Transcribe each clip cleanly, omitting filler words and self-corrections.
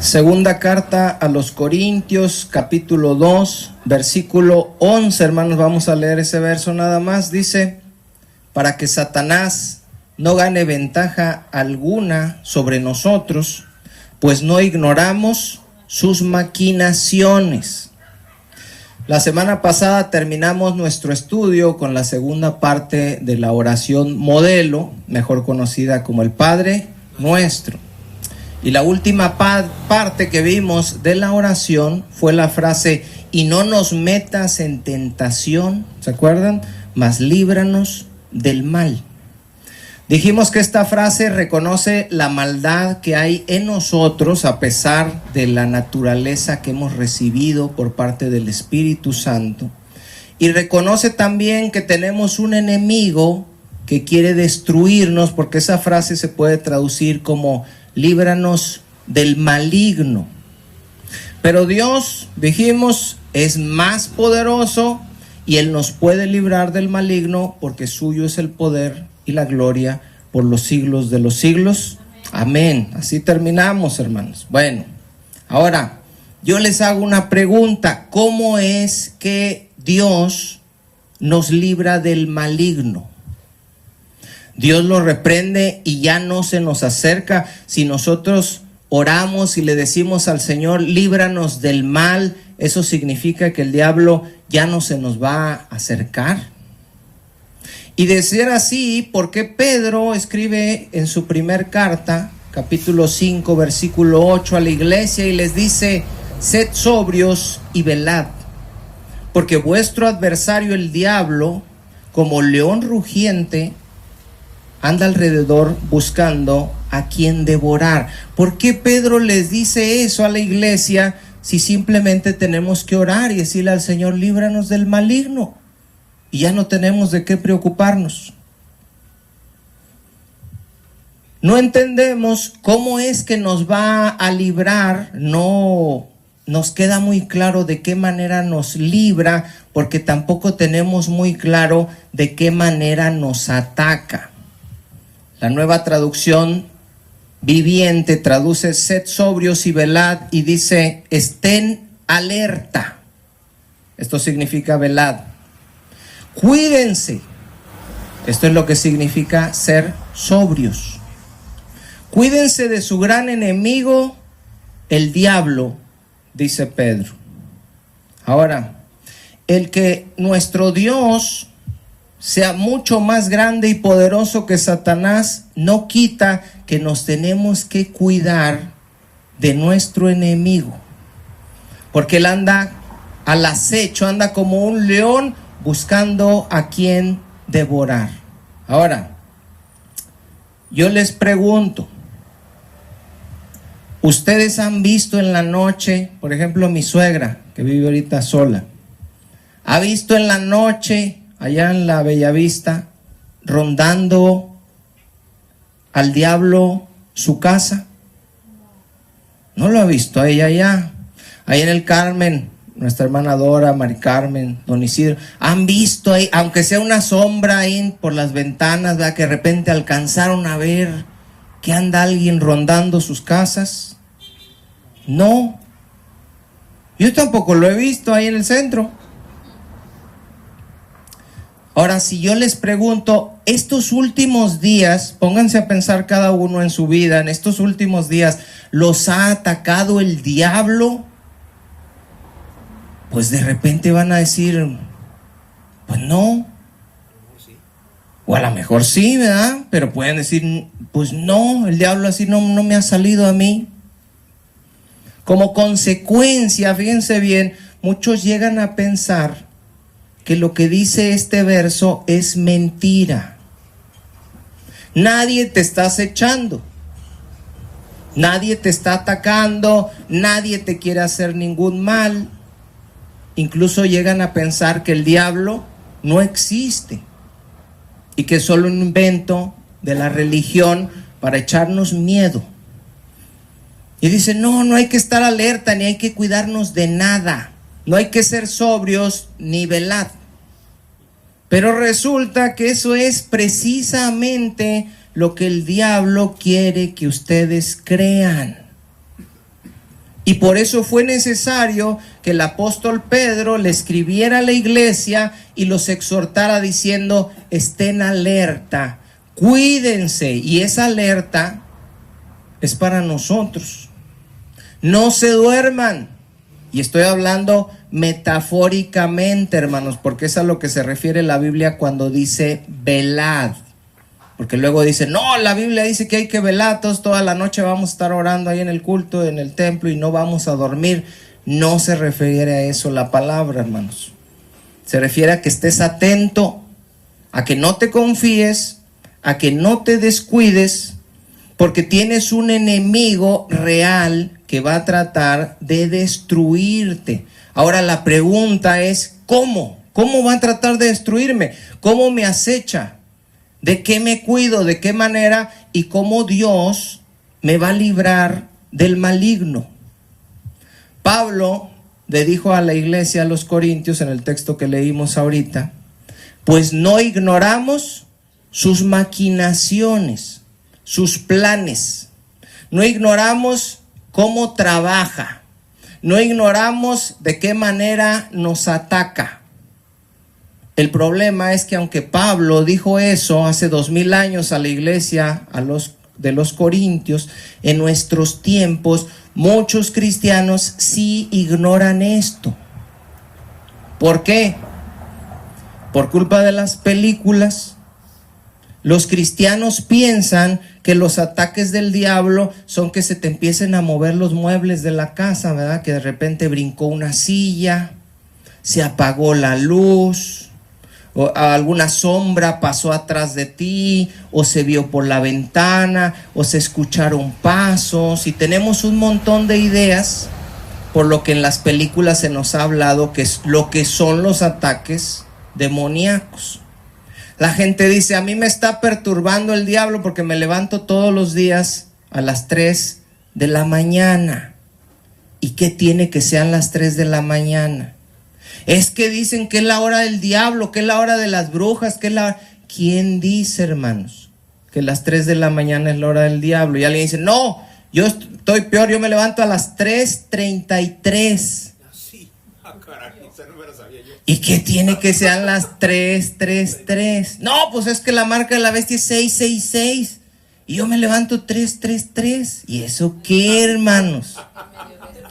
Segunda carta a los Corintios, capítulo 2, versículo 11, hermanos, vamos a leer ese verso nada más. Dice: para que Satanás no gane ventaja alguna sobre nosotros, pues no ignoramos sus maquinaciones. La semana pasada terminamos nuestro estudio con la segunda parte de la oración modelo, mejor conocida como el Padre Nuestro. Y la última parte que vimos de la oración fue la frase: y no nos metas en tentación, ¿se acuerdan? Mas líbranos del mal. Dijimos que esta frase reconoce la maldad que hay en nosotros a pesar de la naturaleza que hemos recibido por parte del Espíritu Santo. Y reconoce también que tenemos un enemigo que quiere destruirnos, porque esa frase se puede traducir como líbranos del maligno. Pero Dios, dijimos, es más poderoso y Él nos puede librar del maligno, porque suyo es el poder y la gloria por los siglos de los siglos. Amén. Así terminamos, hermanos. Bueno, ahora yo les hago una pregunta: ¿cómo es que Dios nos libra del maligno? Dios lo reprende y ya no se nos acerca. Si nosotros oramos y le decimos al Señor: líbranos del mal, ¿eso significa que el diablo ya no se nos va a acercar? Y de ser así, ¿por qué Pedro escribe en su primer carta, capítulo 5, versículo 8, a la iglesia y les dice: sed sobrios y velad, porque vuestro adversario el diablo, como león rugiente, anda alrededor buscando a quien devorar? ¿Por qué Pedro les dice eso a la iglesia si simplemente tenemos que orar y decirle al Señor: líbranos del maligno? Y ya no tenemos de qué preocuparnos. No entendemos cómo es que nos va a librar, no nos queda muy claro de qué manera nos libra, porque tampoco tenemos muy claro de qué manera nos ataca. La Nueva Traducción Viviente traduce: sed sobrios y velad, y dice: estén alerta. Esto significa velad. Cuídense. Esto es lo que significa ser sobrios. Cuídense de su gran enemigo, el diablo, dice Pedro. Ahora, el que nuestro Dios sea mucho más grande y poderoso que Satanás no quita que nos tenemos que cuidar de nuestro enemigo, porque él anda al acecho, anda como un león buscando a quien devorar. Ahora, yo les pregunto: ¿ustedes han visto en la noche, por ejemplo, mi suegra, que vive ahorita sola, ha visto en la noche allá en la Bellavista rondando al diablo su casa? No lo ha visto. Ella allá en el Carmen, nuestra hermana Dora, Mari Carmen, Don Isidro, han visto ahí, aunque sea una sombra ahí por las ventanas, ¿verdad?, que de repente alcanzaron a ver que anda alguien rondando sus casas. No, yo tampoco lo he visto ahí en el centro. Ahora, si yo les pregunto, estos últimos días, pónganse a pensar cada uno en su vida, en estos últimos días, ¿los ha atacado el diablo? Pues de repente van a decir: pues no. O a lo mejor sí, ¿verdad? Pero pueden decir: pues no, el diablo así no me ha salido a mí. Como consecuencia, fíjense bien, muchos llegan a pensar que lo que dice este verso es mentira. Nadie te está acechando, nadie te está atacando, nadie te quiere hacer ningún mal. Incluso llegan a pensar que el diablo no existe y que es solo un invento de la religión para echarnos miedo. Y dicen: no hay que estar alerta, ni hay que cuidarnos de nada, no hay que ser sobrios ni velad. Pero resulta que eso es precisamente lo que el diablo quiere que ustedes crean. Y por eso fue necesario que el apóstol Pedro le escribiera a la iglesia y los exhortara diciendo: estén alerta, cuídense. Y esa alerta es para nosotros. No se duerman. Y estoy hablando metafóricamente, hermanos, porque es a lo que se refiere la Biblia cuando dice velad. Porque luego dice, no, la Biblia dice que hay que velar, toda la noche vamos a estar orando ahí en el culto, en el templo, y no vamos a dormir. No se refiere a eso la palabra, hermanos. Se refiere a que estés atento, a que no te confíes, a que no te descuides, porque tienes un enemigo real que va a tratar de destruirte. Ahora la pregunta es, ¿cómo? ¿Cómo va a tratar de destruirme? ¿Cómo me acecha? ¿De qué me cuido? ¿De qué manera? ¿Y cómo Dios me va a librar del maligno? Pablo le dijo a la iglesia, a los corintios, en el texto que leímos ahorita, pues no ignoramos sus maquinaciones, sus planes. No ignoramos cómo trabaja. No ignoramos de qué manera nos ataca. El problema es que aunque Pablo dijo eso hace 2000 años a la iglesia de los corintios, en nuestros tiempos muchos cristianos sí ignoran esto. ¿Por qué? Por culpa de las películas. Los cristianos piensan que los ataques del diablo son que se te empiecen a mover los muebles de la casa, ¿verdad? Que de repente brincó una silla, se apagó la luz, o alguna sombra pasó atrás de ti, o se vio por la ventana, o se escucharon pasos. Y tenemos un montón de ideas por lo que en las películas se nos ha hablado que es lo que son los ataques demoníacos. La gente dice, a mí me está perturbando el diablo porque me levanto todos los días a las 3 de la mañana. ¿Y qué tiene que sean las 3 de la mañana? Es que dicen que es la hora del diablo, que es la hora de las brujas, que es la hora... ¿Quién dice, hermanos, que las 3 de la mañana es la hora del diablo? Y alguien dice, no, yo estoy peor, yo me levanto a las 3:33. ¿Y qué tiene que sean las 3:33? No, pues es que la marca de la bestia es 666. Y yo me levanto 3:33. ¿Y eso qué, hermanos?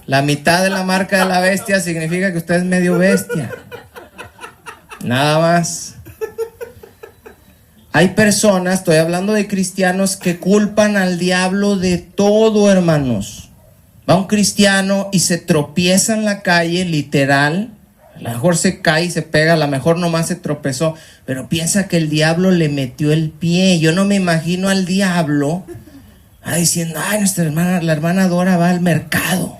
La mitad de la marca de la bestia significa que usted es medio bestia. Nada más. Hay personas, estoy hablando de cristianos, que culpan al diablo de todo, hermanos. Va un cristiano y se tropieza en la calle, literal. A lo mejor se cae y se pega, a lo mejor nomás se tropezó, pero piensa que el diablo le metió el pie. Yo no me imagino al diablo diciendo, ay, nuestra hermana, la hermana Dora va al mercado.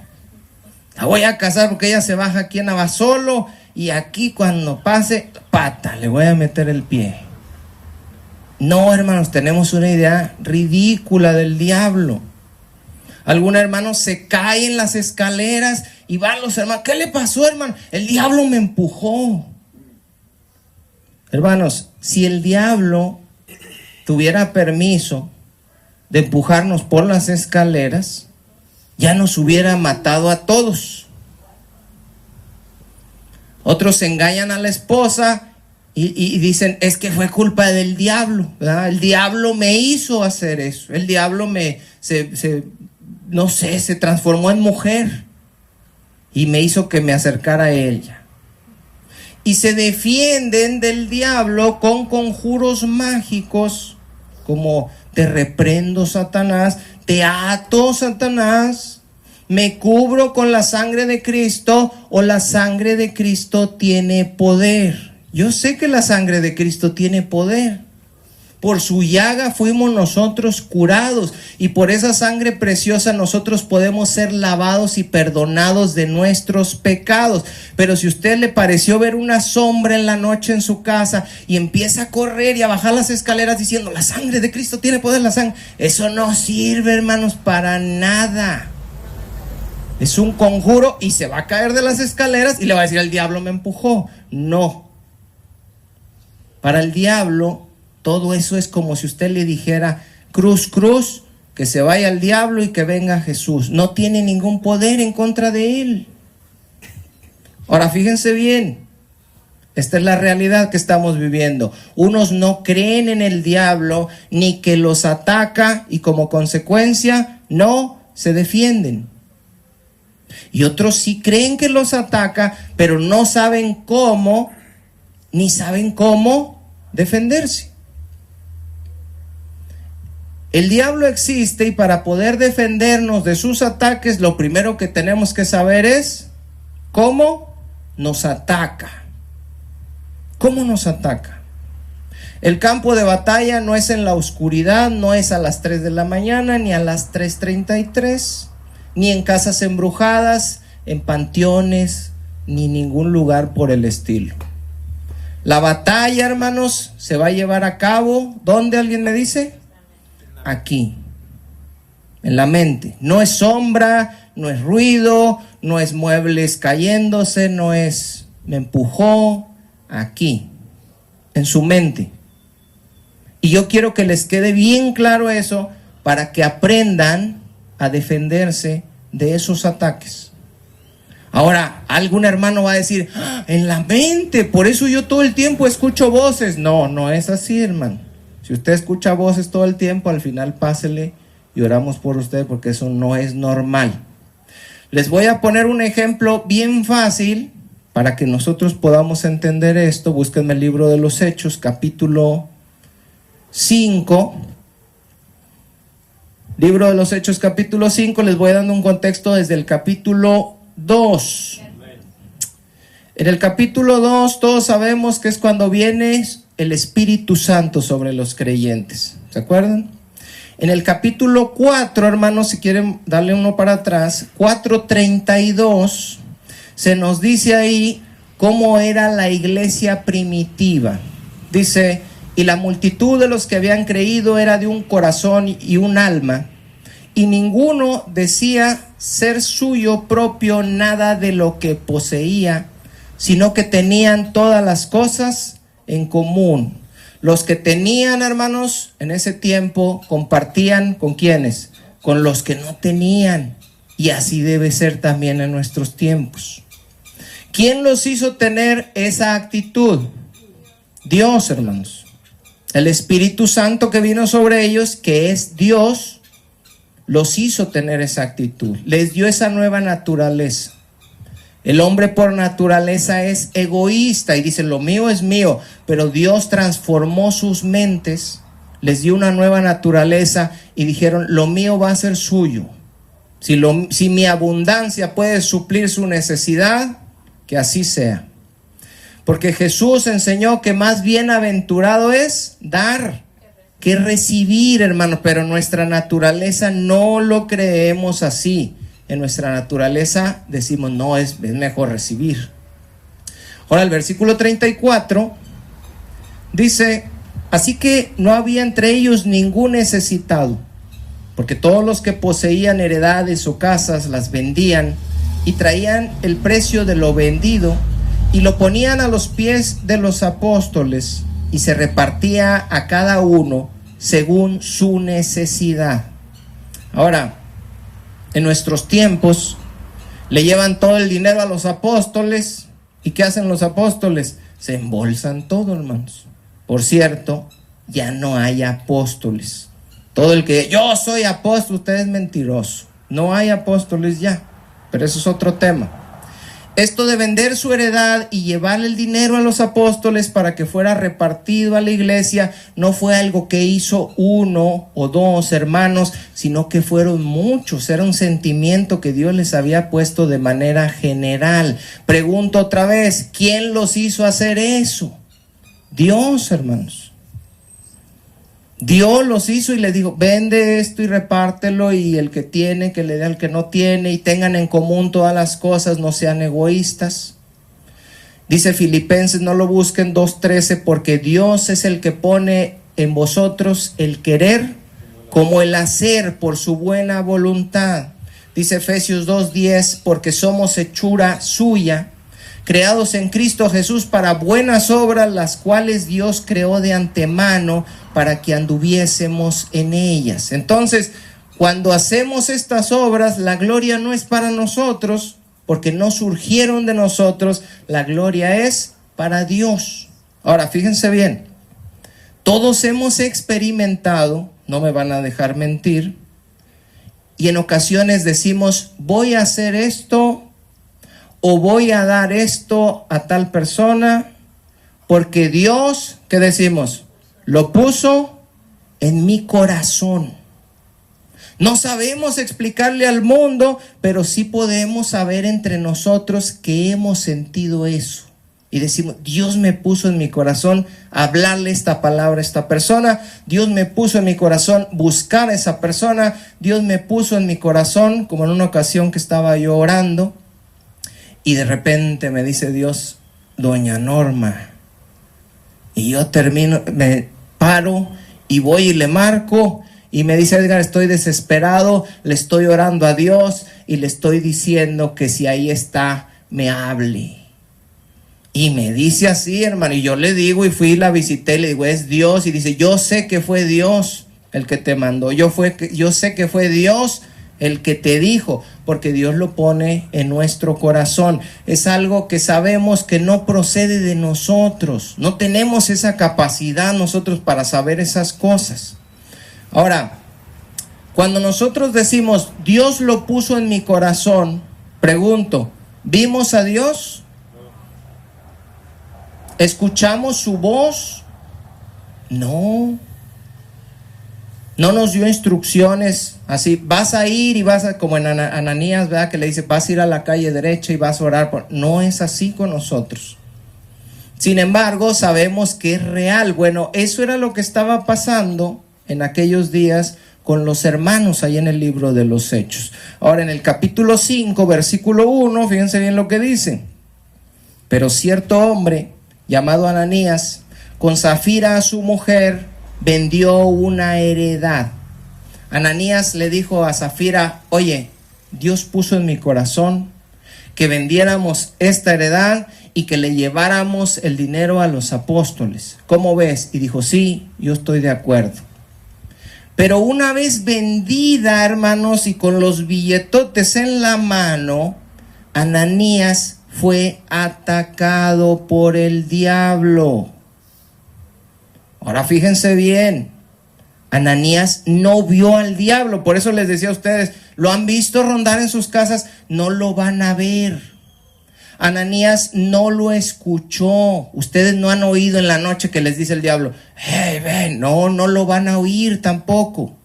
La voy a casar porque ella se baja aquí en Abasolo y aquí cuando pase, pata, le voy a meter el pie. No, hermanos, tenemos una idea ridícula del diablo. Algún hermano se cae en las escaleras y van los hermanos, ¿qué le pasó, hermano? El diablo me empujó. Hermanos, si el diablo tuviera permiso de empujarnos por las escaleras, ya nos hubiera matado a todos. Otros engañan a la esposa y dicen, es que fue culpa del diablo, ¿verdad? El diablo me hizo hacer eso. El diablo se transformó en mujer y me hizo que me acercara a ella. Y se defienden del diablo con conjuros mágicos, como te reprendo, Satanás, te ato, Satanás, me cubro con la sangre de Cristo, o la sangre de Cristo tiene poder. Yo sé que la sangre de Cristo tiene poder. Por su llaga fuimos nosotros curados, y por esa sangre preciosa nosotros podemos ser lavados y perdonados de nuestros pecados. Pero si a usted le pareció ver una sombra en la noche en su casa y empieza a correr y a bajar las escaleras diciendo, la sangre de Cristo tiene poder, la sangre, eso no sirve, hermanos, para nada. Es un conjuro y se va a caer de las escaleras y le va a decir, el diablo me empujó. No. Para el diablo todo eso es como si usted le dijera, cruz, cruz, que se vaya al diablo y que venga Jesús. No tiene ningún poder en contra de él. Ahora fíjense bien, esta es la realidad que estamos viviendo. Unos no creen en el diablo ni que los ataca y como consecuencia no se defienden. Y otros sí creen que los ataca, pero no saben cómo, ni saben cómo defenderse. El diablo existe y para poder defendernos de sus ataques, lo primero que tenemos que saber es cómo nos ataca. ¿Cómo nos ataca? El campo de batalla no es en la oscuridad, no es a las 3 de la mañana, ni a las 3:33, ni en casas embrujadas, en panteones, ni ningún lugar por el estilo. La batalla, hermanos, se va a llevar a cabo, ¿dónde? ¿Alguien me dice? Aquí, en la mente. No es sombra, no es ruido, no es muebles cayéndose, no es me empujó. Aquí, en su mente. Y yo quiero que les quede bien claro eso para que aprendan a defenderse de esos ataques. Ahora, algún hermano va a decir, en la mente, por eso yo todo el tiempo escucho voces. No, no es así, hermano. Si usted escucha voces todo el tiempo, al final pásele y oramos por usted porque eso no es normal. Les voy a poner un ejemplo bien fácil para que nosotros podamos entender esto. Búsquenme el libro de los Hechos, capítulo 5. Libro de los Hechos, capítulo 5. Les voy dando un contexto desde el capítulo 2. En el capítulo 2 todos sabemos que es cuando viene el Espíritu Santo sobre los creyentes. ¿Se acuerdan? En el capítulo 4, hermanos, si quieren darle uno para atrás, 4:32, se nos dice ahí cómo era la iglesia primitiva. Dice, y la multitud de los que habían creído era de un corazón y un alma, y ninguno decía ser suyo propio nada de lo que poseía, sino que tenían todas las cosas en común. Los que tenían, hermanos, en ese tiempo compartían ¿con quiénes? Con los que no tenían, y así debe ser también en nuestros tiempos. ¿Quién los hizo tener esa actitud? Dios, hermanos. El Espíritu Santo que vino sobre ellos, que es Dios, los hizo tener esa actitud. Les dio esa nueva naturaleza. El hombre por naturaleza es egoísta y dice, lo mío es mío, pero Dios transformó sus mentes, les dio una nueva naturaleza y dijeron, lo mío va a ser suyo. Si mi abundancia puede suplir su necesidad, que así sea. Porque Jesús enseñó que más bienaventurado es dar que recibir, hermano, pero nuestra naturaleza no lo creemos así. En nuestra naturaleza decimos, no, es mejor recibir. Ahora el versículo 34 dice, así que no había entre ellos ningún necesitado, porque todos los que poseían heredades o casas las vendían y traían el precio de lo vendido y lo ponían a los pies de los apóstoles y se repartía a cada uno según su necesidad. Ahora, en nuestros tiempos le llevan todo el dinero a los apóstoles. ¿Y qué hacen los apóstoles? Se embolsan todo, hermanos. Por cierto, ya no hay apóstoles. Todo el que yo soy apóstol, usted es mentiroso. No hay apóstoles ya, pero eso es otro tema. Esto de vender su heredad y llevarle el dinero a los apóstoles para que fuera repartido a la iglesia no fue algo que hizo uno o dos hermanos, sino que fueron muchos. Era un sentimiento que Dios les había puesto de manera general. Pregunto otra vez, ¿quién los hizo hacer eso? Dios, hermanos. Dios los hizo y les dijo, vende esto y repártelo, y el que tiene, que le dé al que no tiene, y tengan en común todas las cosas, no sean egoístas. Dice Filipenses, no lo busquen, 2:13, porque Dios es el que pone en vosotros el querer como el hacer por su buena voluntad. Dice Efesios 2:10, porque somos hechura suya, creados en Cristo Jesús para buenas obras, las cuales Dios creó de antemano para que anduviésemos en ellas. Entonces, Cuando hacemos estas obras, la gloria no es para nosotros, porque no surgieron de nosotros, la gloria es para Dios. Ahora, fíjense bien, todos hemos experimentado, no me van a dejar mentir, y en ocasiones decimos, voy a hacer esto o voy a dar esto a tal persona, porque Dios, ¿qué decimos? Lo puso en mi corazón. No sabemos explicarle al mundo, pero sí podemos saber entre nosotros que hemos sentido eso. Y decimos, Dios me puso en mi corazón hablarle esta palabra a esta persona. Dios me puso en mi corazón buscar a esa persona. Dios me puso en mi corazón, como en una ocasión que estaba yo orando. Y de repente me dice Dios, doña Norma. Y yo termino, me paro y voy y le marco. Y me dice, Edgar, estoy desesperado, le estoy orando a Dios y le estoy diciendo que si ahí está, me hable. Y me dice así, hermano, y yo le digo, y fui y la visité, y le digo, es Dios. Y dice, yo sé que fue Dios el que te mandó, yo sé que fue Dios el que te dijo, porque Dios lo pone en nuestro corazón. Es algo que sabemos que no procede de nosotros, no tenemos esa capacidad nosotros para saber esas cosas. Ahora, cuando nosotros decimos, Dios lo puso en mi corazón, pregunto, ¿vimos a Dios? ¿Escuchamos su voz? No. No nos dio instrucciones así, vas a ir y vas a, como en Ananías, ¿verdad? Que le dice, vas a ir a la calle derecha y vas a orar. No es así con nosotros. Sin embargo, sabemos que es real. Bueno, eso era lo que estaba pasando en aquellos días con los hermanos ahí en el libro de los Hechos. Ahora, en el capítulo 5, versículo 1, fíjense bien lo que dice. Pero cierto hombre llamado Ananías, con Safira su mujer, vendió una heredad. Ananías le dijo a Safira, oye, Dios puso en mi corazón que vendiéramos esta heredad y que le lleváramos el dinero a los apóstoles. ¿Cómo ves? Y dijo, sí, yo estoy de acuerdo. Pero una vez vendida, hermanos, y con los billetotes en la mano, Ananías fue atacado por el diablo. Ahora fíjense bien, Ananías no vio al diablo, por eso les decía a ustedes, lo han visto rondar en sus casas, no lo van a ver. Ananías no lo escuchó, ustedes no han oído en la noche que les dice el diablo, hey, ven, no lo van a oír tampoco.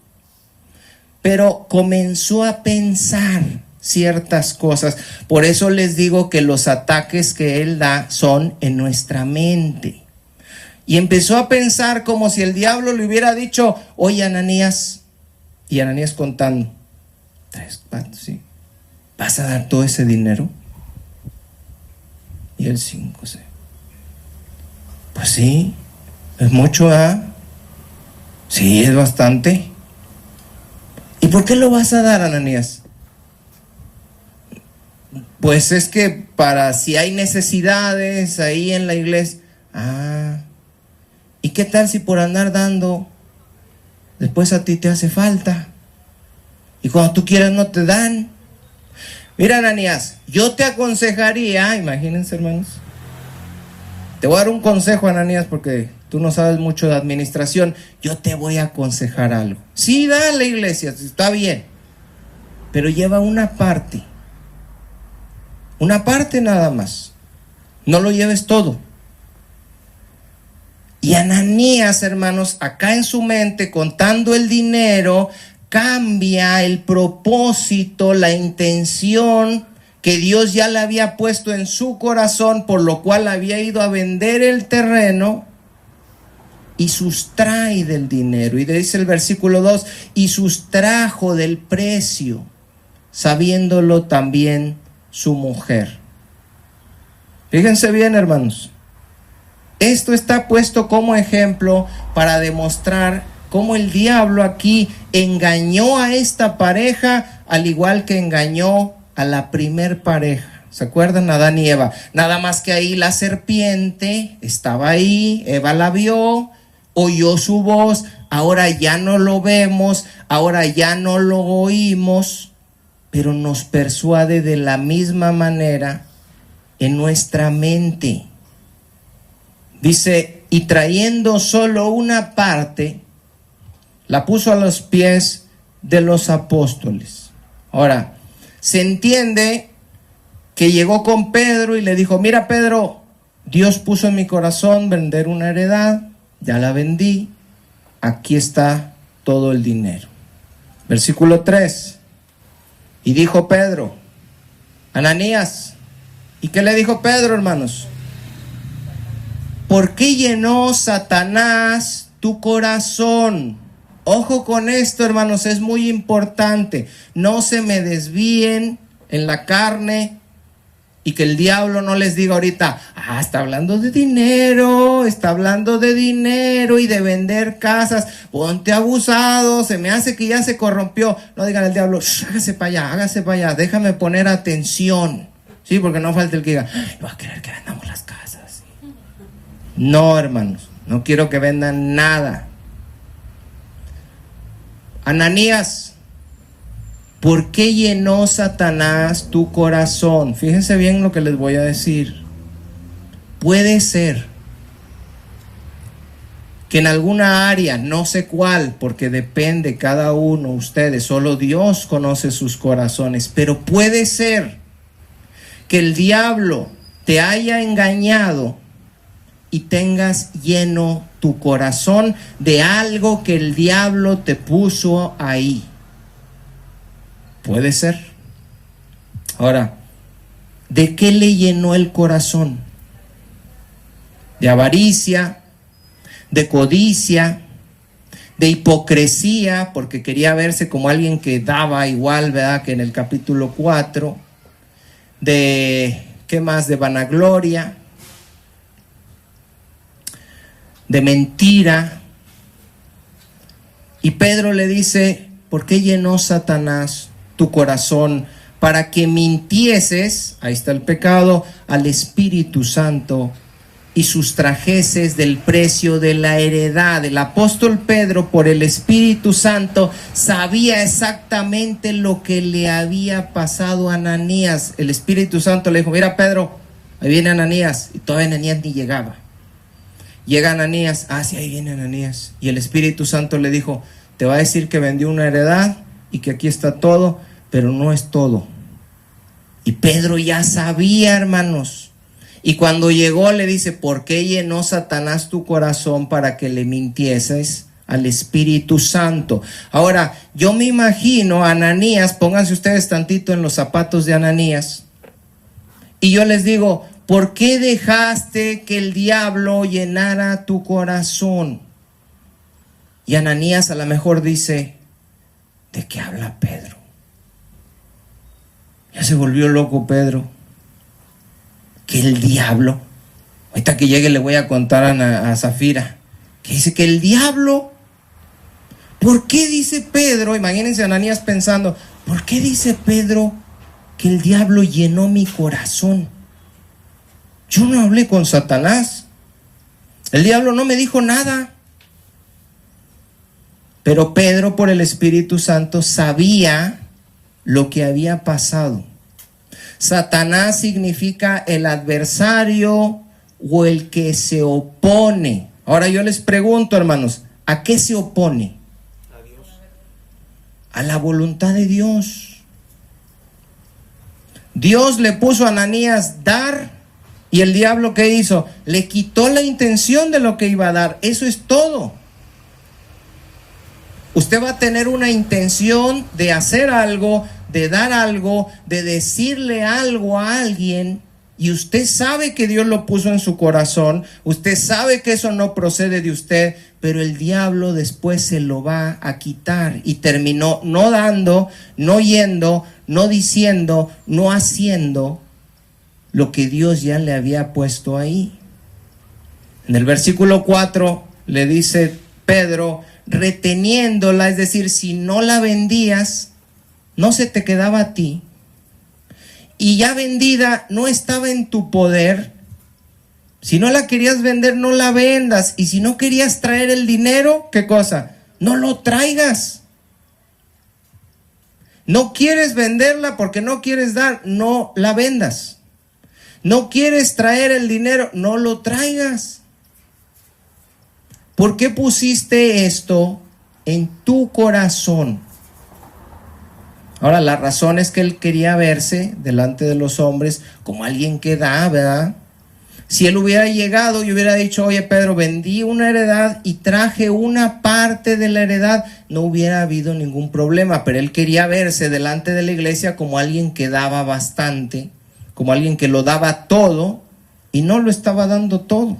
Pero comenzó a pensar ciertas cosas, por eso les digo que los ataques que él da son en nuestra mente. Y empezó a pensar como si el diablo le hubiera dicho, oye Ananías, y Ananías contando, 3, 4, sí, ¿vas a dar todo ese dinero? Y el 5, sí. Pues sí, es mucho, ¿ah? Sí, es bastante. ¿Y por qué lo vas a dar, Ananías? Pues es que para si hay necesidades ahí en la iglesia. Ah, ¿y qué tal si por andar dando, después a ti te hace falta? Y cuando tú quieras no te dan. Mira, Ananías, yo te aconsejaría, imagínense, hermanos, te voy a dar un consejo, Ananías, porque tú no sabes mucho de administración, yo te voy a aconsejar algo. Sí, dale, iglesia, está bien, pero lleva una parte nada más, no lo lleves todo. Y Ananías, hermanos, acá en su mente, contando el dinero, cambia el propósito, la intención que Dios ya le había puesto en su corazón, por lo cual había ido a vender el terreno y sustrae del dinero. Y dice el versículo 2, y sustrajo del precio, sabiéndolo también su mujer. Fíjense bien, hermanos. Esto está puesto como ejemplo para demostrar cómo el diablo aquí engañó a esta pareja, al igual que engañó a la primer pareja. ¿Se acuerdan? Adán y Eva. Nada más que ahí la serpiente estaba ahí, Eva la vio, oyó su voz, ahora ya no lo vemos, ahora ya no lo oímos, pero nos persuade de la misma manera en nuestra mente. Dice, y trayendo solo una parte, la puso a los pies de los apóstoles. Ahora, se entiende que llegó con Pedro y le dijo, mira Pedro, Dios puso en mi corazón vender una heredad, ya la vendí, aquí está todo el dinero. Versículo 3, y dijo Pedro, Ananías, ¿y qué le dijo Pedro, hermanos? ¿Por qué llenó Satanás tu corazón? Ojo con esto, hermanos, es muy importante. No se me desvíen en la carne y que el diablo no les diga ahorita, está hablando de dinero, está hablando de dinero y de vender casas, ponte abusado, se me hace que ya se corrompió. No digan al diablo, hágase para allá, déjame poner atención. Sí, porque no falta el que diga, no va a querer que vendamos las casas. No, hermanos, no quiero que vendan nada. Ananías, ¿por qué llenó Satanás tu corazón? Fíjense bien lo que les voy a decir. Puede ser que en alguna área, no sé cuál, porque depende cada uno, ustedes, solo Dios conoce sus corazones, pero puede ser que el diablo te haya engañado y tengas lleno tu corazón de algo que el diablo te puso ahí. Puede ser. Ahora, ¿de qué le llenó el corazón? De avaricia, de codicia, de hipocresía, porque quería verse como alguien que daba igual, ¿verdad?, que en el capítulo 4, de, ¿qué más?, de vanagloria, de mentira. Y Pedro le dice, ¿por qué llenó Satanás tu corazón? Para que mintieses, ahí está el pecado, al Espíritu Santo y sustrajeses del precio de la heredad. El apóstol Pedro, por el Espíritu Santo, sabía exactamente lo que le había pasado a Ananías. El Espíritu Santo le dijo, mira Pedro, ahí viene Ananías, y todavía Ananías ni llegaba. Llega Ananías, sí, ahí viene Ananías, y el Espíritu Santo le dijo, te va a decir que vendió una heredad y que aquí está todo, pero no es todo. Y Pedro ya sabía, hermanos. Y cuando llegó le dice, ¿por qué llenó Satanás tu corazón para que le mintieses al Espíritu Santo? Ahora, yo me imagino a Ananías, pónganse ustedes tantito en los zapatos de Ananías, y yo les digo, ¿por qué dejaste que el diablo llenara tu corazón? Y Ananías a lo mejor dice, ¿de qué habla Pedro? Ya se volvió loco Pedro. Que el diablo, ahorita que llegue le voy a contar a Zafira, que dice que el diablo, ¿por qué dice Pedro? Imagínense a Ananías pensando, ¿por qué dice Pedro que el diablo llenó mi corazón? Yo no hablé con Satanás, el diablo no me dijo nada. Pero Pedro, por el Espíritu Santo, sabía lo que había pasado. Satanás significa el adversario o el que se opone. Ahora yo les pregunto, hermanos, ¿a qué se opone? A Dios. A la voluntad de Dios. Dios le puso a Ananías dar, y el diablo, ¿qué hizo? Le quitó la intención de lo que iba a dar. Eso es todo. Usted va a tener una intención de hacer algo, de dar algo, de decirle algo a alguien, y usted sabe que Dios lo puso en su corazón, usted sabe que eso no procede de usted, pero el diablo después se lo va a quitar, y terminó no dando, no yendo, no diciendo, no haciendo lo que Dios ya le había puesto ahí. En el versículo 4 le dice Pedro, reteniéndola, es decir, si no la vendías, no se te quedaba a ti, y ya vendida no estaba en tu poder, Si no la querías vender, no la vendas. Y si no querías traer el dinero, ¿qué cosa? No lo traigas. No quieres venderla porque no quieres dar, no la vendas. No quieres traer el dinero, no lo traigas. ¿Por qué pusiste esto en tu corazón? Ahora, la razón es que él quería verse delante de los hombres como alguien que da, ¿verdad? Si él hubiera llegado y hubiera dicho, oye Pedro, vendí una heredad y traje una parte de la heredad, no hubiera habido ningún problema, pero él quería verse delante de la iglesia como alguien que daba bastante, como alguien que lo daba todo y no lo estaba dando todo.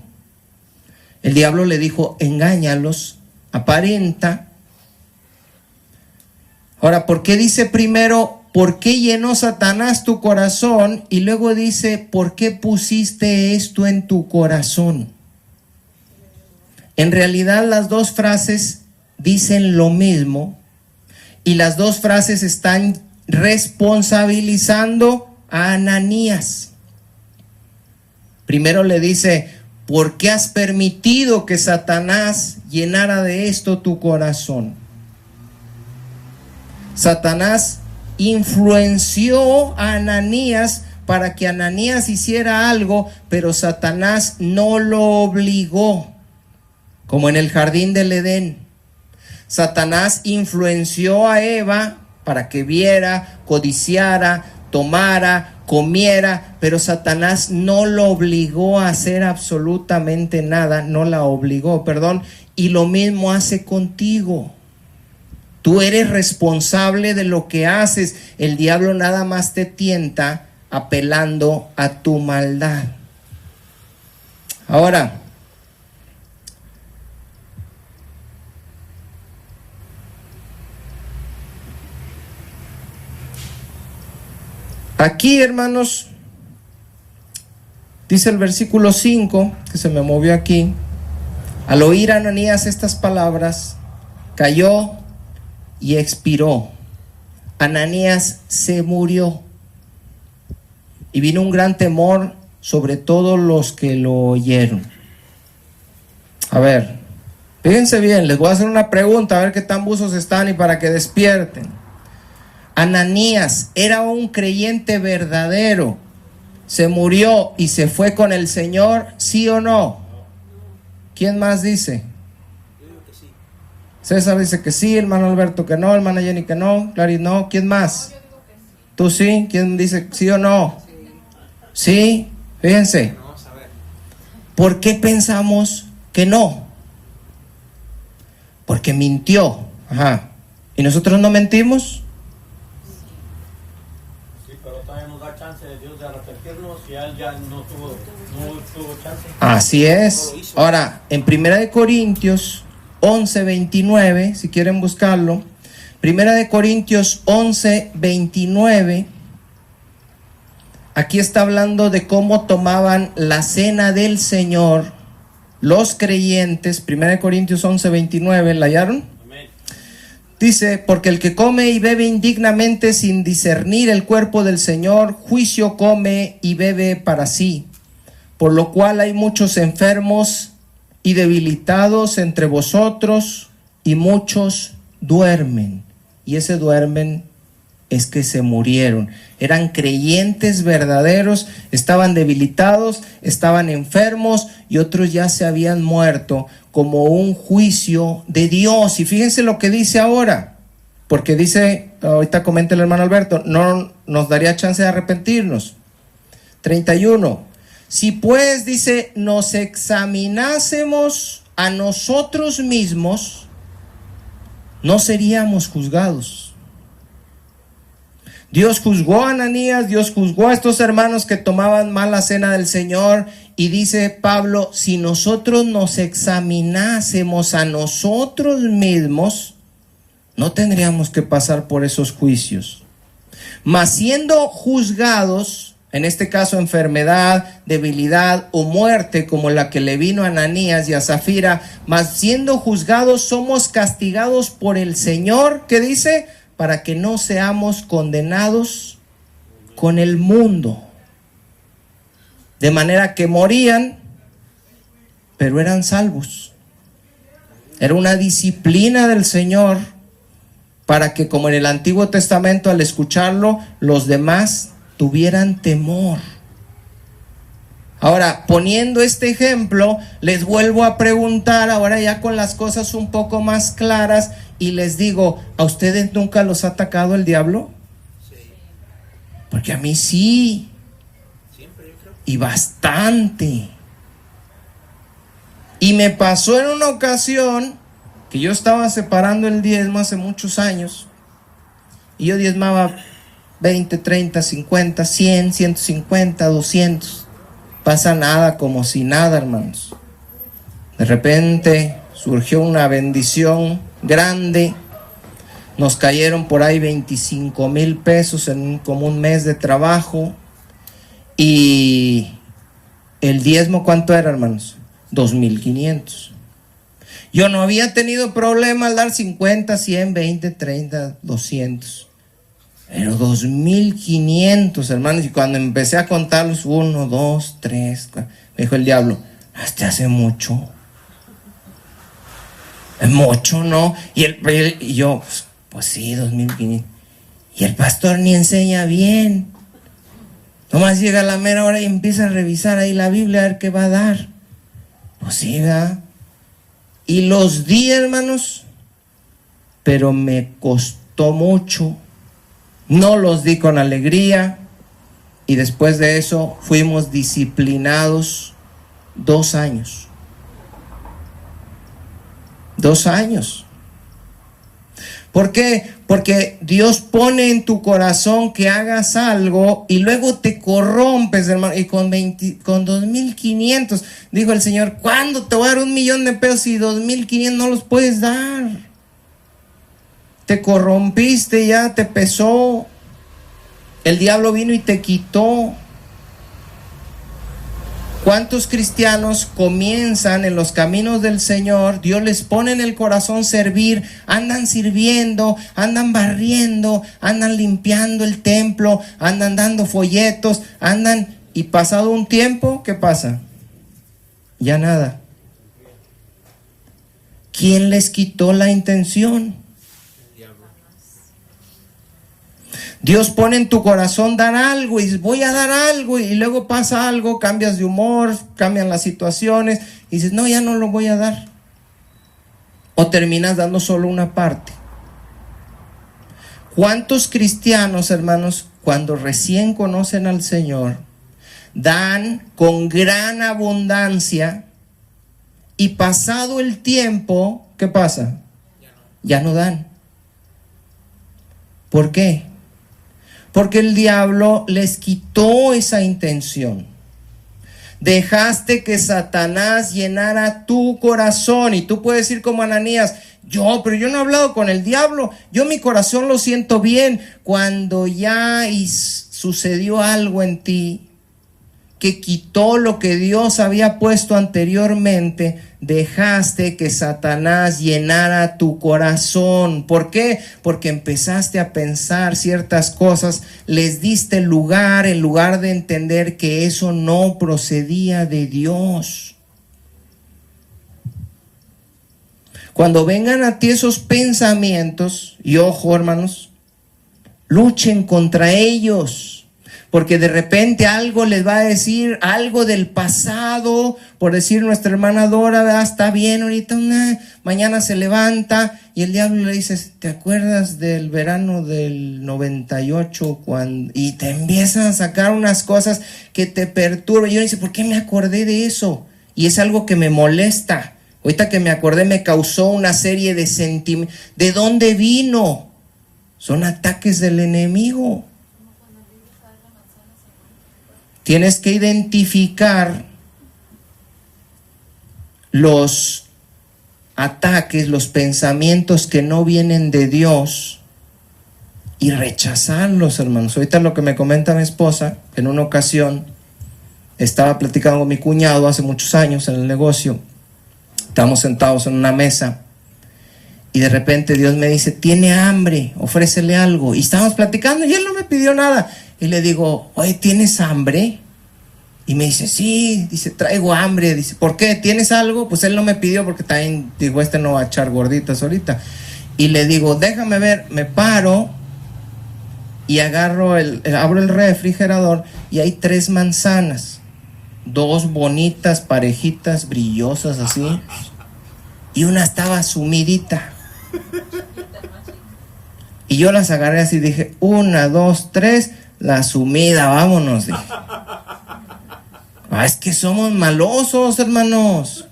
El diablo le dijo, engáñalos, aparenta. Ahora, ¿por qué dice primero, por qué llenó Satanás tu corazón? Y luego dice, ¿por qué pusiste esto en tu corazón? En realidad las dos frases dicen lo mismo y las dos frases están responsabilizando a Ananías. Primero le dice, ¿por qué has permitido que Satanás llenara de esto tu corazón? Satanás influenció a Ananías para que Ananías hiciera algo, pero Satanás no lo obligó, como en el jardín del Edén. Satanás influenció a Eva para que viera, codiciara, tomara, comiera, pero Satanás no lo obligó a hacer absolutamente nada, no la obligó, perdón, y lo mismo hace contigo. Tú eres responsable de lo que haces. El diablo nada más te tienta apelando a tu maldad. Ahora, aquí, hermanos, dice el versículo 5, que se me movió aquí. Al oír a Ananías estas palabras, cayó y expiró. Ananías se murió. Y vino un gran temor sobre todos los que lo oyeron. A ver, fíjense bien, les voy a hacer una pregunta, a ver qué tan buzos están y para que despierten. Ananías era un creyente verdadero. ¿Se murió y se fue con el Señor, sí o no? ¿Quién más dice? César dice que sí, hermano Alberto que no, hermana Jenny que no, Clarice no, ¿quién más? ¿Tú sí? ¿Quién dice sí o no? Sí, fíjense. ¿Por qué pensamos que no? Porque mintió. Ajá. ¿Y nosotros no mentimos? Sí, pero todavía nos da chance de Dios de arrepentirnos y él ya no tuvo chance. Así es. Ahora, en 1 Corintios 11:29, si quieren buscarlo, 1 Corintios 11:29, aquí está hablando de cómo tomaban la cena del Señor los creyentes. 1 Corintios 11:29, ¿la hallaron? Amén. Dice, porque el que come y bebe indignamente sin discernir el cuerpo del Señor, juicio come y bebe para sí, por lo cual hay muchos enfermos y debilitados entre vosotros, y muchos duermen. Y ese duermen es que se murieron. Eran creyentes verdaderos, estaban debilitados, estaban enfermos, y otros ya se habían muerto, como un juicio de Dios. Y fíjense lo que dice ahora, porque dice, ahorita comenta el hermano Alberto, no nos daría chance de arrepentirnos. 31. Si pues, dice, nos examinásemos a nosotros mismos, no seríamos juzgados. Dios juzgó a Ananías, Dios juzgó a estos hermanos que tomaban mal la cena del Señor, y dice Pablo, si nosotros nos examinásemos a nosotros mismos, no tendríamos que pasar por esos juicios. Mas siendo juzgados, en este caso enfermedad, debilidad o muerte como la que le vino a Ananías y a Zafira, mas siendo juzgados somos castigados por el Señor, ¿qué dice? Para que no seamos condenados con el mundo. De manera que morían pero eran salvos. Era una disciplina del Señor para que, como en el Antiguo Testamento, al escucharlo, los demás tuvieran temor. Ahora, poniendo este ejemplo, les vuelvo a preguntar, ahora ya con las cosas un poco más claras, y les digo, ¿a ustedes nunca los ha atacado el diablo? Sí. Porque a mí sí. Siempre, yo creo. Y bastante. Y me pasó en una ocasión que yo estaba separando el diezmo hace muchos años, y yo diezmaba 20, 30, 50, 100, 150, 200. Pasa nada, como si nada, hermanos. De repente surgió una bendición grande. Nos cayeron por ahí 25,000 pesos en como un mes de trabajo. Y el diezmo, ¿cuánto era, hermanos? 2,500. Yo no había tenido problema al dar 50, 100, 20, 30, 200. Pero 2,500, hermanos. Y cuando empecé a contarlos, 1, 2, 3, 4, me dijo el diablo, hasta hace mucho. Es mucho, ¿no? Y yo, pues sí, 2,500. Y el pastor ni enseña bien. Nomás llega a la mera hora y empieza a revisar ahí la Biblia a ver qué va a dar. Pues sí, ¿verdad? Y los di, hermanos, pero me costó mucho. No los di con alegría, y después de eso fuimos disciplinados 2 años. 2 años. ¿Por qué? Porque Dios pone en tu corazón que hagas algo y luego te corrompes, hermano. Y con 2,500, dijo el Señor, ¿cuándo te voy a dar 1,000,000 de pesos y 2,500 no los puedes dar? Te corrompiste, ya te pesó. El diablo vino y te quitó. ¿Cuántos cristianos comienzan en los caminos del Señor? Dios les pone en el corazón servir, andan sirviendo, andan barriendo, andan limpiando el templo, andan dando folletos, y pasado un tiempo, ¿qué pasa? Ya nada. ¿Quién les quitó la intención? Dios pone en tu corazón dar algo y dices, voy a dar algo, y luego pasa algo, cambias de humor, cambian las situaciones y dices, no, ya no lo voy a dar. O terminas dando solo una parte. ¿Cuántos cristianos, hermanos, cuando recién conocen al Señor, dan con gran abundancia y pasado el tiempo, ¿qué pasa? Ya no dan. ¿Por qué? Porque el diablo les quitó esa intención. Dejaste que Satanás llenara tu corazón. Y tú puedes decir como Ananías, pero yo no he hablado con el diablo. Yo mi corazón lo siento bien. Cuando ya sucedió algo en ti que quitó lo que Dios había puesto anteriormente, dejaste que Satanás llenara tu corazón. ¿Por qué? Porque empezaste a pensar ciertas cosas, les diste lugar en lugar de entender que eso no procedía de Dios. Cuando vengan a ti esos pensamientos, y ojo, hermanos, luchen contra ellos. Porque de repente algo les va a decir, algo del pasado, por decir nuestra hermana Dora, ¿verdad? Está bien ahorita, mañana se levanta y el diablo le dice, ¿te acuerdas del verano del 98? Y te empiezan a sacar unas cosas que te perturban. Y uno dice, ¿por qué me acordé de eso? Y es algo que me molesta. Ahorita que me acordé me causó una serie de sentimientos. ¿De dónde vino? Son ataques del enemigo. Tienes que identificar los ataques, los pensamientos que no vienen de Dios y rechazarlos, hermanos. Ahorita lo que me comenta mi esposa, en una ocasión estaba platicando con mi cuñado hace muchos años en el negocio. Estábamos sentados en una mesa y de repente Dios me dice, tiene hambre, ofrécele algo. Y estábamos platicando y él no me pidió nada. Y le digo, oye, ¿tienes hambre? Y me dice, sí, dice, traigo hambre. Dice, ¿por qué? ¿Tienes algo? Pues él no me pidió porque también dijo, no va a echar gorditas ahorita. Y le digo, déjame ver, me paro y agarro abro el refrigerador y hay 3 manzanas. 2 bonitas, parejitas, brillosas así. Y una estaba sumidita. Y yo las agarré así, dije, 1, 2, 3, la sumida, vámonos. Dije. Es que somos malosos, hermanos.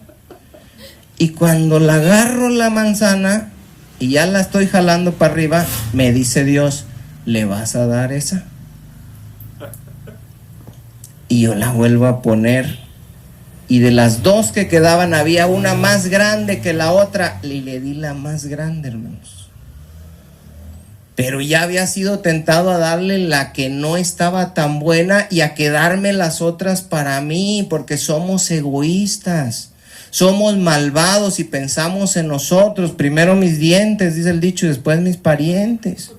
Y cuando la agarro la manzana y ya la estoy jalando para arriba, me dice Dios, ¿le vas a dar esa? Y yo la vuelvo a poner. Y de las 2 que quedaban, había una más grande que la otra. Y le di la más grande, hermanos. Pero ya había sido tentado a darle la que no estaba tan buena y a quedarme las otras para mí, porque somos egoístas, somos malvados y pensamos en nosotros. Primero mis dientes, dice el dicho, y después mis parientes.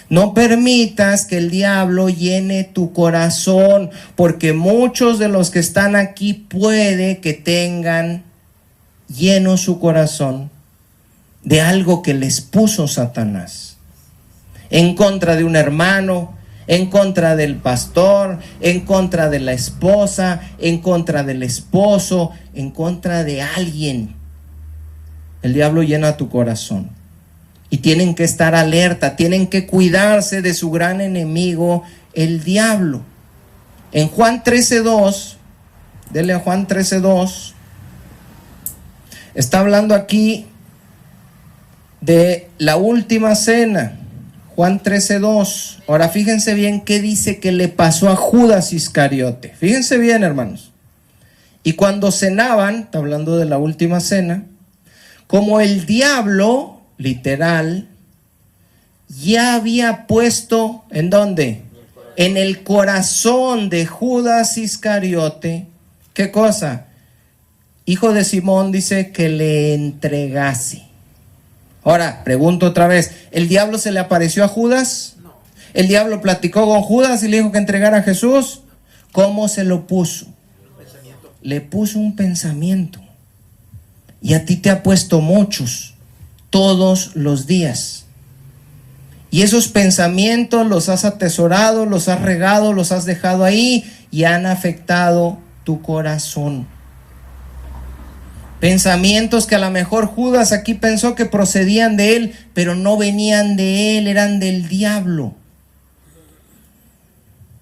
No permitas que el diablo llene tu corazón, porque muchos de los que están aquí puede que tengan lleno su corazón de algo que les puso Satanás. En contra de un hermano, en contra del pastor, en contra de la esposa, en contra del esposo, en contra de alguien. El diablo llena tu corazón. Y tienen que estar alerta, tienen que cuidarse de su gran enemigo, el diablo. En Juan 13:2, dele a Juan 13:2, está hablando aquí de la última cena. Juan 13:2. Ahora fíjense bien qué dice que le pasó a Judas Iscariote. Fíjense bien, hermanos. Y cuando cenaban, está hablando de la última cena, como el diablo, literal, ya había puesto, ¿en dónde? En el corazón de Judas Iscariote, ¿qué cosa? Hijo de Simón, dice que le entregase. Ahora, pregunto otra vez, ¿el diablo se le apareció a Judas? No. ¿El diablo platicó con Judas y le dijo que entregara a Jesús? ¿Cómo se lo puso? Le puso un pensamiento. Y a ti te ha puesto muchos, todos los días. Y esos pensamientos los has atesorado, los has regado, los has dejado ahí y han afectado tu corazón. Pensamientos que a lo mejor Judas aquí pensó que procedían de él, pero no venían de él, eran del diablo.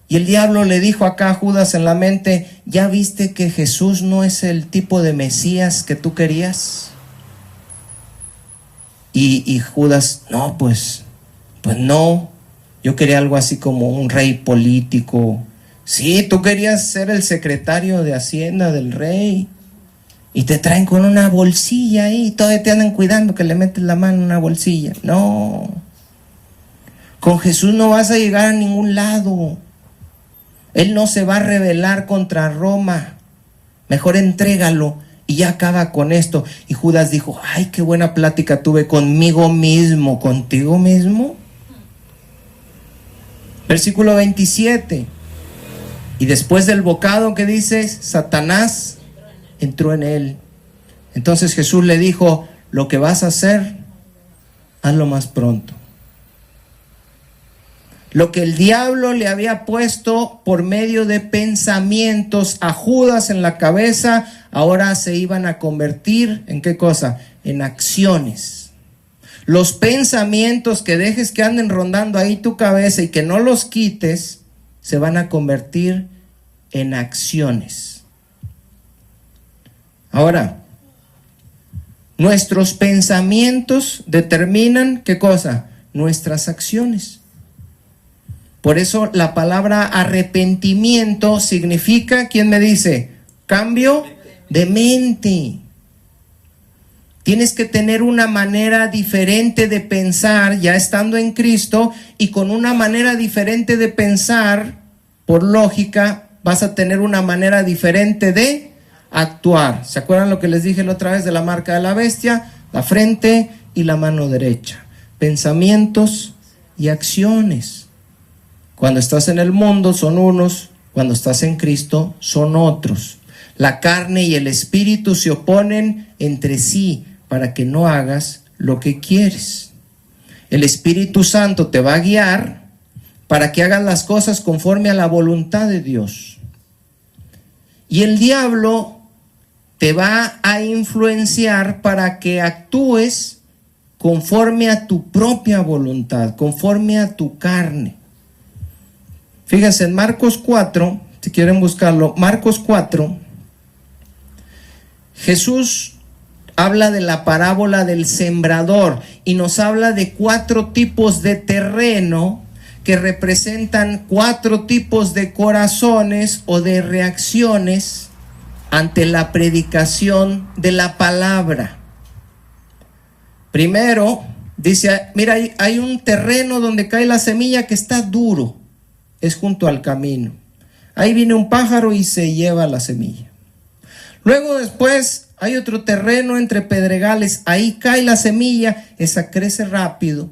Y el diablo le dijo acá a Judas en la mente, ¿ya viste que Jesús no es el tipo de Mesías que tú querías? Y Judas, no, pues no, yo quería algo así como un rey político. Sí, tú querías ser el secretario de Hacienda del rey. Y te traen con una bolsilla ahí, todavía te andan cuidando que le metes la mano en una bolsilla. No, con Jesús no vas a llegar a ningún lado. Él no se va a rebelar contra Roma. Mejor entrégalo y ya acaba con esto. Y Judas dijo, ay, qué buena plática tuve conmigo mismo. ¿Contigo mismo? Versículo 27. Y después del bocado que dice, Satanás entró en él. Entonces Jesús le dijo, lo que vas a hacer, hazlo más pronto. Lo que el diablo le había puesto por medio de pensamientos a Judas en la cabeza, ahora se iban a convertir ¿en qué cosa? En acciones. Los pensamientos que dejes que anden rondando ahí tu cabeza y que no los quites, se van a convertir en acciones. Ahora, nuestros pensamientos determinan ¿qué cosa? Nuestras acciones. Por eso la palabra arrepentimiento significa, ¿quién me dice? Cambio de mente. Tienes que tener una manera diferente de pensar ya estando en Cristo, y con una manera diferente de pensar, por lógica, vas a tener una manera diferente de actuar. ¿Se acuerdan lo que les dije la otra vez de la marca de la bestia? La frente y la mano derecha. Pensamientos y acciones. Cuando estás en el mundo son unos, Cuando estás en Cristo son otros. La carne y el espíritu se oponen entre sí para que no hagas lo que quieres. El Espíritu Santo te va a guiar para que hagas las cosas conforme a la voluntad de Dios. Y el diablo te va a influenciar para que actúes conforme a tu propia voluntad, conforme a tu carne. Fíjense en Marcos 4, si quieren buscarlo, Marcos 4, Jesús habla de la parábola del sembrador y nos habla de 4 tipos de terreno que representan 4 tipos de corazones o de reacciones ante la predicación de la palabra. Primero, dice, mira, hay un terreno donde cae la semilla que está duro, es junto al camino. Ahí viene un pájaro y se lleva la semilla. Luego después hay otro terreno entre pedregales, ahí cae la semilla, esa crece rápido,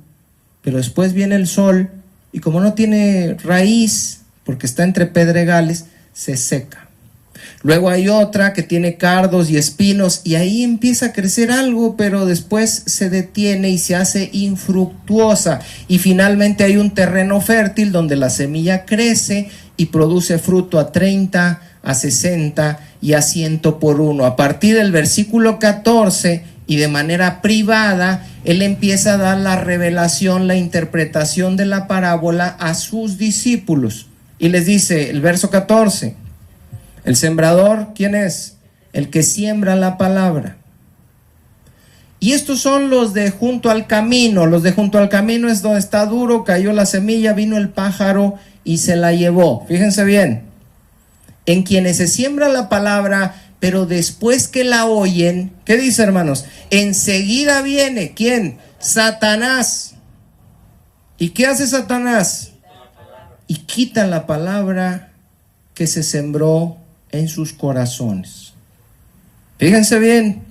pero después viene el sol y como no tiene raíz, porque está entre pedregales, se seca. Luego hay otra que tiene cardos y espinos y ahí empieza a crecer algo, pero después se detiene y se hace infructuosa. Y finalmente hay un terreno fértil donde la semilla crece y produce fruto a 30, a 60 y a 100 por uno. A partir del versículo 14 y de manera privada, él empieza a dar la revelación, la interpretación de la parábola a sus discípulos. Y les dice, el verso 14, el sembrador, ¿quién es? El que siembra la palabra. Y estos son los de junto al camino. Los de junto al camino es donde está duro, cayó la semilla, vino el pájaro y se la llevó. Fíjense bien. En quienes se siembra la palabra, pero después que la oyen, ¿qué dice, hermanos? Enseguida viene, ¿quién? Satanás. ¿Y qué hace Satanás? Y quita la palabra que se sembró en sus corazones. Fíjense bien,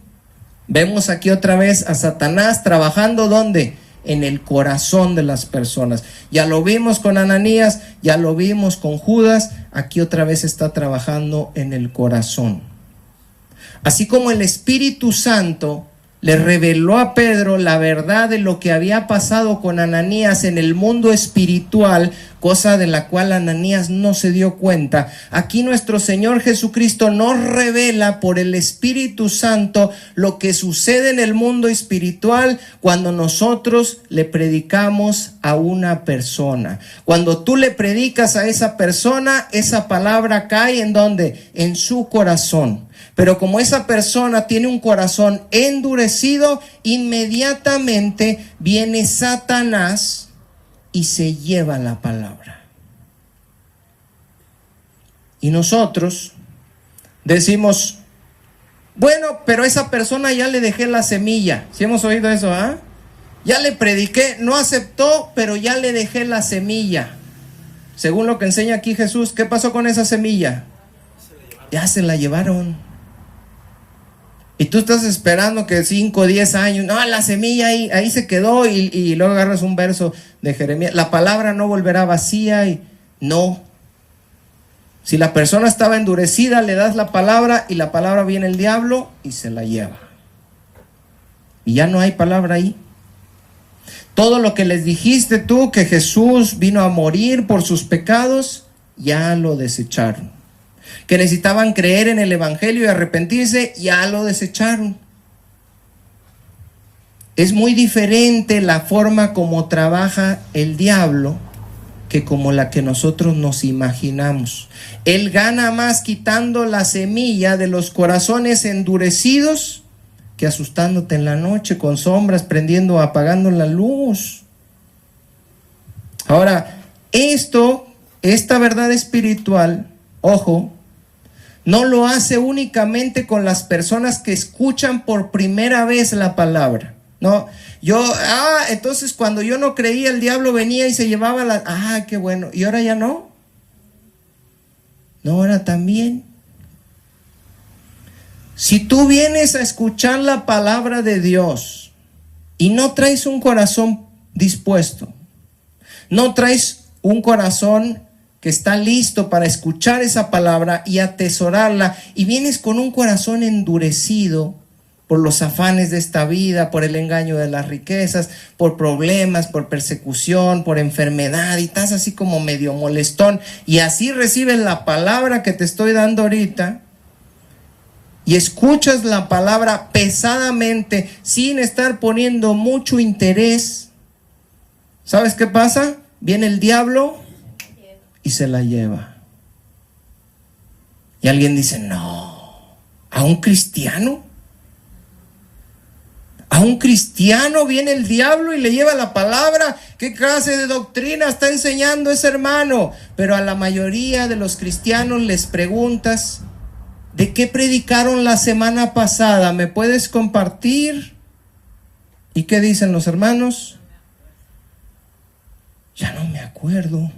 vemos aquí otra vez a Satanás trabajando ¿dónde? En el corazón de las personas. Ya lo vimos con Ananías, ya lo vimos con Judas, aquí otra vez está trabajando en el corazón. Así como el Espíritu Santo le reveló a Pedro la verdad de lo que había pasado con Ananías en el mundo espiritual, cosa de la cual Ananías no se dio cuenta. Aquí nuestro Señor Jesucristo nos revela por el Espíritu Santo lo que sucede en el mundo espiritual cuando nosotros le predicamos a una persona. Cuando tú le predicas a esa persona, esa palabra cae ¿en dónde? En su corazón. Pero como esa persona tiene un corazón endurecido, inmediatamente viene Satanás y se lleva la palabra. Y nosotros decimos, bueno, pero a esa persona ya le dejé la semilla. ¿Sí hemos oído eso? Ya le prediqué, no aceptó, pero ya le dejé la semilla. Según lo que enseña aquí Jesús, ¿qué pasó con esa semilla? Ya se la llevaron. Y tú estás esperando que 5 o 10 años, no, la semilla ahí se quedó y luego agarras un verso de Jeremías, la palabra no volverá vacía y no. Si la persona estaba endurecida, le das la palabra y la palabra viene el diablo y se la lleva. Y ya no hay palabra ahí. Todo lo que les dijiste tú, que Jesús vino a morir por sus pecados, ya lo desecharon. Que necesitaban creer en el evangelio y arrepentirse, ya lo desecharon. Es muy diferente la forma como trabaja el diablo que como la que nosotros nos imaginamos. Él gana más quitando la semilla de los corazones endurecidos que asustándote en la noche con sombras, prendiendo o apagando la luz. Ahora, esta verdad espiritual, ojo, no lo hace únicamente con las personas que escuchan por primera vez la palabra. No, entonces cuando yo no creía, el diablo venía y se llevaba qué bueno, y ahora ya no. No, ahora también. Si tú vienes a escuchar la palabra de Dios y no traes un corazón dispuesto, no traes un corazón que está listo para escuchar esa palabra y atesorarla, y vienes con un corazón endurecido por los afanes de esta vida, por el engaño de las riquezas, por problemas, por persecución, por enfermedad, y estás así como medio molestón, y así recibes la palabra que te estoy dando ahorita, y escuchas la palabra pesadamente, sin estar poniendo mucho interés. ¿Sabes qué pasa? Viene el diablo y se la lleva. Y alguien dice, no, ¿a un cristiano? ¿A un cristiano viene el diablo y le lleva la palabra? ¿Qué clase de doctrina está enseñando ese hermano? Pero a la mayoría de los cristianos les preguntas, ¿de qué predicaron la semana pasada? ¿Me puedes compartir? ¿Y qué dicen los hermanos? Ya no me acuerdo.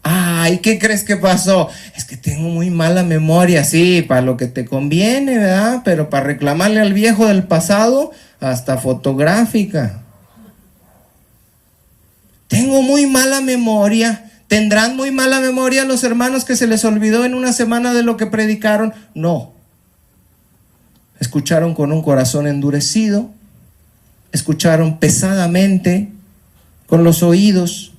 Ay, ¿qué crees que pasó? Es que tengo muy mala memoria, sí, para lo que te conviene, ¿verdad? Pero para reclamarle al viejo del pasado, hasta fotográfica. Tengo muy mala memoria. ¿Tendrán muy mala memoria los hermanos que se les olvidó en una semana de lo que predicaron? No. Escucharon con un corazón endurecido, escucharon pesadamente con los oídos.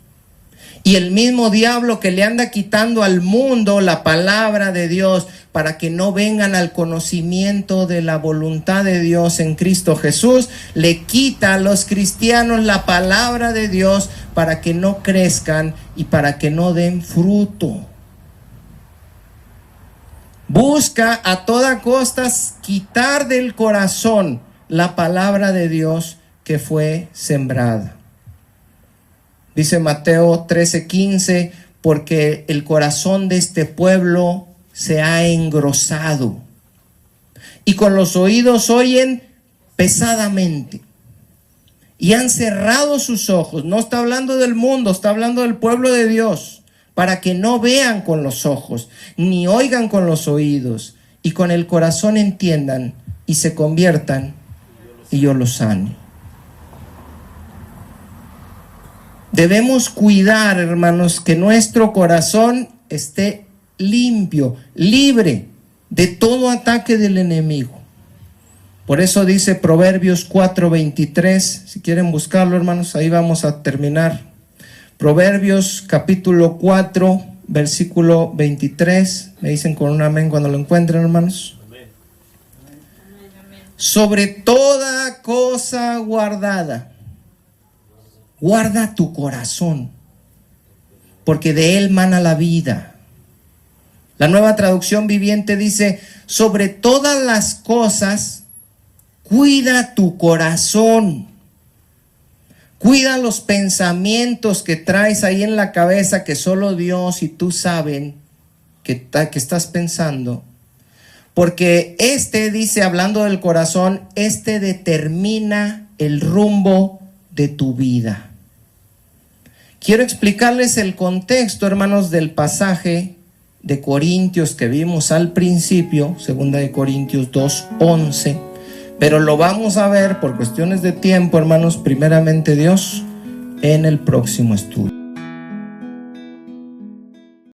Y el mismo diablo que le anda quitando al mundo la palabra de Dios para que no vengan al conocimiento de la voluntad de Dios en Cristo Jesús, le quita a los cristianos la palabra de Dios para que no crezcan y para que no den fruto. Busca a toda costa quitar del corazón la palabra de Dios que fue sembrada. Dice Mateo 13:15, porque el corazón de este pueblo se ha engrosado y con los oídos oyen pesadamente y han cerrado sus ojos. No está hablando del mundo, está hablando del pueblo de Dios, para que no vean con los ojos, ni oigan con los oídos, y con el corazón entiendan y se conviertan y yo los sane. Debemos cuidar, hermanos, que nuestro corazón esté limpio, libre de todo ataque del enemigo. Por eso dice Proverbios 4:23, si quieren buscarlo, hermanos, ahí vamos a terminar. Proverbios capítulo 4, versículo 23, me dicen con un amén cuando lo encuentren, hermanos. Amén. Sobre toda cosa guardada, guarda tu corazón, porque de él mana la vida. La Nueva Traducción Viviente dice, sobre todas las cosas, cuida tu corazón. Cuida los pensamientos que traes ahí en la cabeza, que solo Dios y tú saben que estás pensando. Porque dice, hablando del corazón, determina el rumbo de tu vida. Quiero explicarles el contexto, hermanos, del pasaje de Corintios que vimos al principio, 2 de Corintios 2:11, pero lo vamos a ver por cuestiones de tiempo, hermanos, primeramente Dios, en el próximo estudio.